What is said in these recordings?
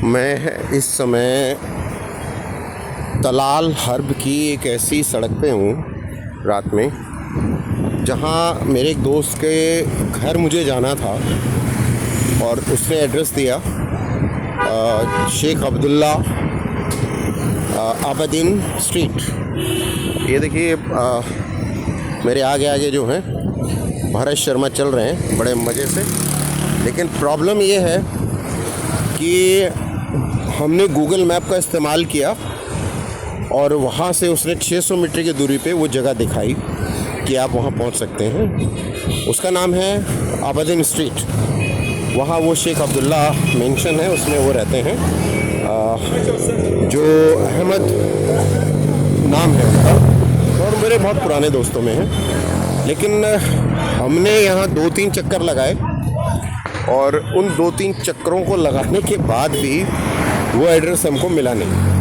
मैं इस समय तलाल हर्ब की एक ऐसी सड़क पे हूँ रात में, जहाँ मेरे एक दोस्त के घर मुझे जाना था और उसने एड्रेस दिया शेख अब्दुल्ला आबदीन स्ट्रीट। ये देखिए मेरे आगे आगे जो हैं भरत शर्मा चल रहे हैं बड़े मज़े से। लेकिन प्रॉब्लम ये है कि हमने गूगल मैप का इस्तेमाल किया और वहाँ से उसने 600 मीटर की दूरी पे वो जगह दिखाई कि आप वहाँ पहुँच सकते हैं। उसका नाम है आबदीन स्ट्रीट। वहाँ वो शेख अब्दुल्ला मेंशन है, उसमें वो रहते हैं, जो अहमद नाम है उनका, और मेरे बहुत पुराने दोस्तों में हैं। लेकिन हमने यहाँ 2-3 चक्कर लगाए और उन 2-3 चक्करों को लगाने के बाद भी वो एड्रेस हमको मिला नहीं।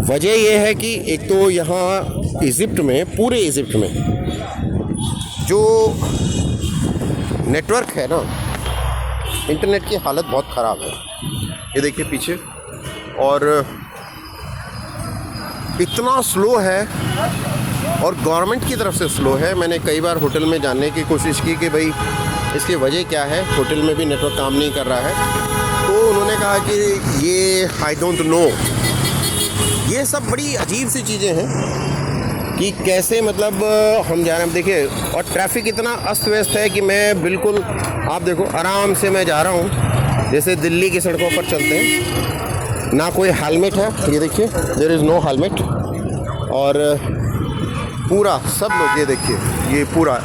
वजह यह है कि एक तो यहाँ इजिप्ट में, पूरे इजिप्ट में जो नेटवर्क है ना, इंटरनेट की हालत बहुत ख़राब है। ये देखिए पीछे, और इतना स्लो है और गवर्नमेंट की तरफ से स्लो है। मैंने कई बार होटल में जानने की कोशिश की कि भाई इसकी वजह क्या है, होटल में भी नेटवर्क काम नहीं कर रहा है। तो उन्होंने कहा कि ये आई डोंट नो। ये सब बड़ी अजीब सी चीज़ें हैं कि कैसे, मतलब हम जा रहे हैं, देखिए, और ट्रैफिक इतना अस्त व्यस्त है कि मैं बिल्कुल, आप देखो, आराम से मैं जा रहा हूँ जैसे दिल्ली की सड़कों पर चलते हैं। ना कोई हेलमेट है, ये देखिए, देयर इज़ नो हेलमेट। और पूरा सब लोग, ये देखिए, ये पूरा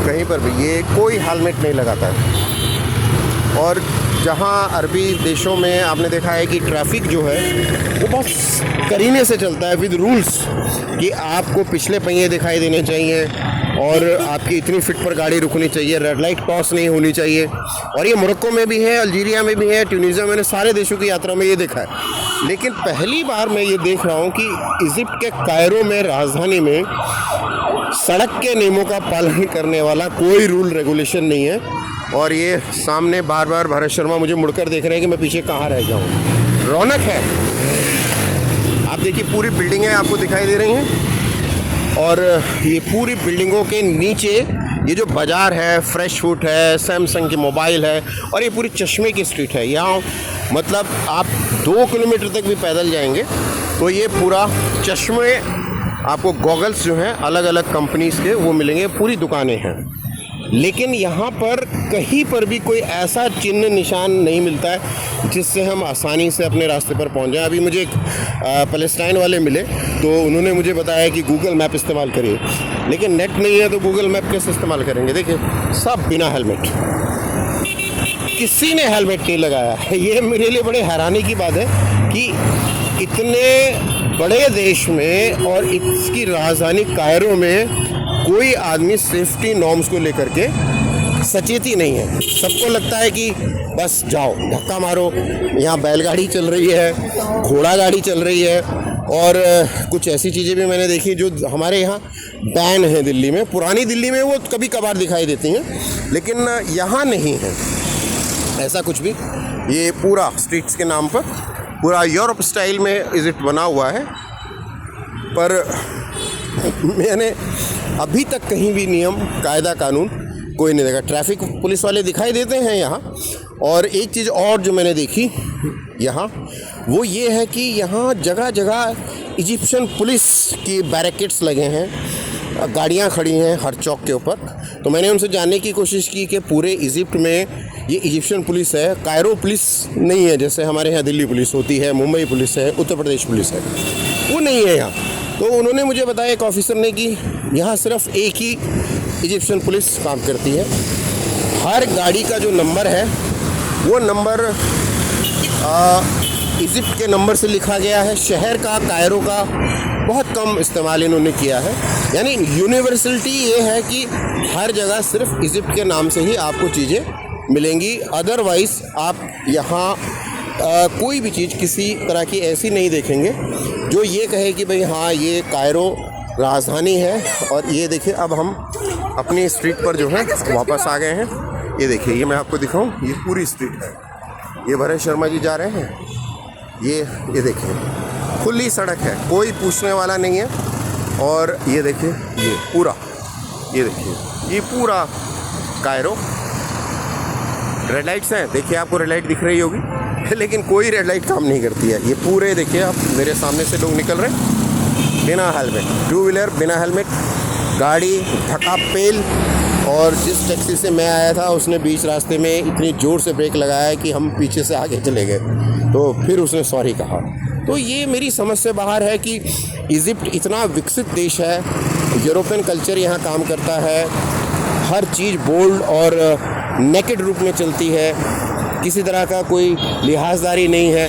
कहीं पर भी ये कोई हेलमेट नहीं लगाता है। और जहाँ अरबी देशों में आपने देखा है कि ट्रैफिक जो है वो बहुत करीने से चलता है, विद रूल्स, कि आपको पिछले पहिए दिखाई देने चाहिए और आपकी इतनी फीट पर गाड़ी रुकनी चाहिए, रेड लाइट क्रॉस नहीं होनी चाहिए। और ये मोरक्को में भी है, अल्जीरिया में भी है, ट्यूनीशिया, मैंने सारे देशों की यात्रा में ये देखा है। लेकिन पहली बार मैं ये देख रहा हूँ कि इजिप्ट के कायरो में, राजधानी में, सड़क के नियमों का पालन करने वाला कोई रूल रेगुलेशन नहीं है। और ये सामने बार बार भरत शर्मा मुझे मुड़कर देख रहे हैं कि मैं पीछे कहाँ रह जाऊँ। रौनक है, आप देखिए, पूरी बिल्डिंगें आपको दिखाई दे रही हैं और ये पूरी बिल्डिंगों के नीचे ये जो बाज़ार है, फ्रेश फूड है, सैमसंग की मोबाइल है, और ये पूरी चश्मे की स्ट्रीट है। यहाँ मतलब आप 2 किलोमीटर तक भी पैदल जाएंगे तो ये पूरा चश्मे, आपको गॉगल्स जो हैं अलग अलग कंपनीज़ के वो मिलेंगे, पूरी दुकानें हैं। लेकिन यहाँ पर कहीं पर भी कोई ऐसा चिन्ह निशान नहीं मिलता है जिससे हम आसानी से अपने रास्ते पर पहुँच जाएं। अभी मुझे एक पैलेस्टाइन वाले मिले तो उन्होंने मुझे बताया कि गूगल मैप इस्तेमाल करिए, लेकिन नेट नहीं है तो गूगल मैप कैसे इस्तेमाल करेंगे। देखिए, सब बिना हेलमेट, किसी ने हेलमेट नहीं लगाया है। ये मेरे लिए बड़े हैरानी की बात है कि इतने बड़े देश में और इसकी राजधानी कायरो में कोई आदमी सेफ्टी नॉर्म्स को लेकर के सचेत ही नहीं है। सबको लगता है कि बस जाओ, धक्का मारो। यहाँ बैलगाड़ी चल रही है, घोड़ा गाड़ी चल रही है, और कुछ ऐसी चीज़ें भी मैंने देखी जो हमारे यहाँ बैन है दिल्ली में। पुरानी दिल्ली में वो कभी कभार दिखाई देती हैं, लेकिन यहाँ नहीं है ऐसा कुछ भी। ये पूरा स्ट्रीट्स के नाम पर पूरा यूरोप स्टाइल में इजिप्ट बना हुआ है, पर मैंने अभी तक कहीं भी नियम, कायदा, कानून कोई नहीं देखा। ट्रैफिक पुलिस वाले दिखाई देते हैं यहाँ। और एक चीज़ और जो मैंने देखी यहाँ, वो ये है कि यहाँ जगह जगह इजिप्शियन पुलिस की बैरिकेड्स लगे हैं, गाड़ियाँ खड़ी हैं हर चौक के ऊपर। तो मैंने उनसे जानने की कोशिश की कि पूरे इजिप्ट में ये इजिप्शियन पुलिस है, कायरो पुलिस नहीं है जैसे हमारे यहाँ दिल्ली पुलिस होती है, मुंबई पुलिस है, उत्तर प्रदेश पुलिस है, वो नहीं है यहाँ। तो उन्होंने मुझे बताया, एक ऑफिसर ने, कि यहाँ सिर्फ एक ही इजिप्शियन पुलिस काम करती है। हर गाड़ी का जो नंबर है वो नंबर इजिप्ट के नंबर से लिखा गया है। शहर का, कायरो का बहुत कम इस्तेमाल इन्होंने किया है। यानी यूनिवर्सलिटी ये है कि हर जगह सिर्फ इजिप्ट के नाम से ही आपको चीज़ें मिलेंगी। अदरवाइज़ आप यहाँ कोई भी चीज़ किसी तरह की ऐसी नहीं देखेंगे जो ये कहे कि भाई हाँ ये कायरो राजधानी है। और ये देखिए, अब हम अपनी स्ट्रीट पर जो है वापस आ गए हैं। ये देखिए, ये मैं आपको दिखाऊं, ये पूरी स्ट्रीट है, ये भरत शर्मा जी जा रहे हैं, ये देखिए खुली सड़क है, कोई पूछने वाला नहीं है। और ये देखिए ये पूरा, ये देखिए ये पूरा कायरो रेड लाइट्स हैं। देखिए आपको रेड लाइट दिख रही होगी लेकिन कोई रेड लाइट काम नहीं करती है। ये पूरे देखिए आप, मेरे सामने से लोग निकल रहे हैं बिना हेलमेट, टू व्हीलर बिना हेलमेट, गाड़ी थका पेल। और जिस टैक्सी से मैं आया था उसने बीच रास्ते में इतनी ज़ोर से ब्रेक लगाया कि हम पीछे से आगे चले गए, तो फिर उसने सॉरी कहा। तो ये मेरी समझ से बाहर है कि इजिप्ट इतना विकसित देश है, यूरोपियन कल्चर यहाँ काम करता है, हर चीज़ बोल्ड और नेकेड रूप में चलती है, किसी तरह का कोई लिहाजदारी नहीं है,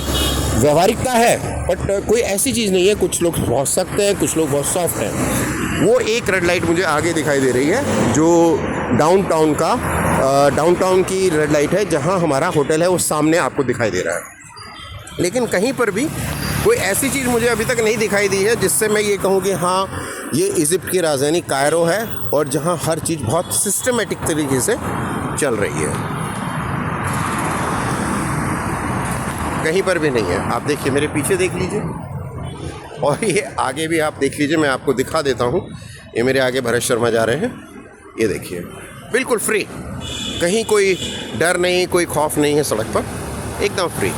व्यवहारिकता है बट कोई ऐसी चीज़ नहीं है। कुछ लोग बहुत सख्त हैं, कुछ लोग बहुत सॉफ्ट हैं। वो एक रेड लाइट मुझे आगे दिखाई दे रही है जो डाउनटाउन की रेड लाइट है, जहाँ हमारा होटल है वो सामने आपको दिखाई दे रहा है। लेकिन कहीं पर भी कोई ऐसी चीज़ मुझे अभी तक नहीं दिखाई दी है जिससे मैं ये कहूँ कि हाँ ये इजिप्ट की राजधानी कायरो है और जहाँ हर चीज़ बहुत सिस्टमेटिक तरीके से चल रही है। कहीं पर भी नहीं है। आप देखिए मेरे पीछे देख लीजिए और ये आगे भी आप देख लीजिए, मैं आपको दिखा देता हूँ। ये मेरे आगे भरत शर्मा जा रहे हैं, ये देखिए बिल्कुल फ्री, कहीं कोई डर नहीं, कोई खौफ नहीं है, सड़क पर एकदम फ्री।